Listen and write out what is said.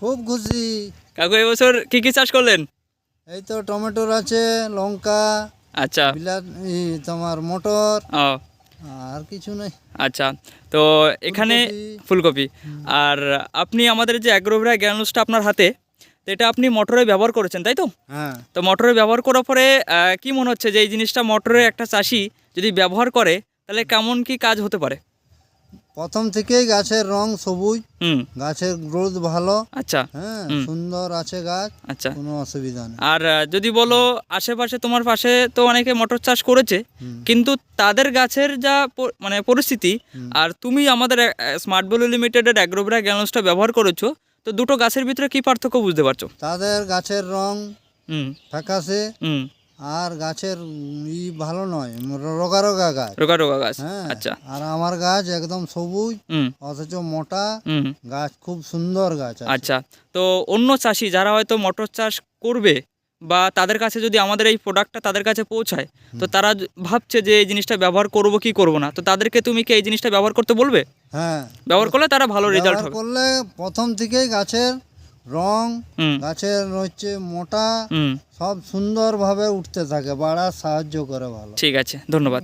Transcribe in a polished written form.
খুব খুশি। কাকু এবছর কি কি চাষ করলেন? এই তো টমেটোর আছে, লঙ্কা, আচ্ছা। বিলাতি, তোমার মটর, ও আর কিছু নেই। আচ্ছা, তো এখানে ফুলকপি। ফুলকপি। আর আপনি আমাদের যে অ্যাগ্রোভেরা গ্রানুলসটা আপনার হাতে, তো এটা আপনি মটরে ব্যবহার করেছেন তাই তো? হ্যাঁ, তো মটরে ব্যবহার করার পরে কি মনে হচ্ছে যে এই জিনিসটা মটরে একটা চাষি যদি ব্যবহার করে তাহলে কেমন কি কাজ হতে পারে? প্রথম থেকেই গাছের রং সবুজ, হুম। গাছের গ্রোথ ভালো। আচ্ছা। হ্যাঁ, হুম। সুন্দর আছে গাছ, আচ্ছা। কোনো অসুবিধা নেই। আর যদি বলো আশেপাশে তোমার পাশে তো অনেকে মটর চাষ করেছে, হুম। কিন্তু তাদের গাছের যা মানে পরিস্থিতি, হুম। আর তুমি আমাদের স্মার্ট ভ্যালু লিমিটেডের অ্যাগ্রোভেরা গ্রানুলসটা ব্যবহার করেছো, তো দুটো গাছের ভিতরে কি পার্থক্য বুঝতে পারছো? তাদের গাছের রং হুম। ফ্যাকাশে, হুম। আর গাছের ভালো নয়, রোগা রোগা গাছ। রোগা রোগা গাছ। হ্যাঁ, আচ্ছা। আর আমার গাছ একদম সবুজ, হুম। অথচ মোটা হুম। গাছ, খুব সুন্দর গাছ আছে। আচ্ছা, তো অন্য চাষি যারা হয়তো মটর চাষ করবে বা তাদের কাছে যদি আমাদের এই প্রোডাক্টটা তাদের কাছে পৌঁছায়, তো তারা ভাবছে যে এই জিনিসটা ব্যবহার করব কি করব না, তো তাদেরকে তুমি কি এই জিনিসটা ব্যবহার করতে বলবে? হ্যাঁ, ব্যবহার করলে তারা ভালো রেজাল্ট ব্যবহার হবে। করলে প্রথম থেকেই গাছের রং, হুম। গাছের হচ্ছে মোটা, হুম। সব সুন্দরভাবে উঠতে থাকে, বাড়ার সাহায্য করে ভালো। ঠিক আছে, ধন্যবাদ।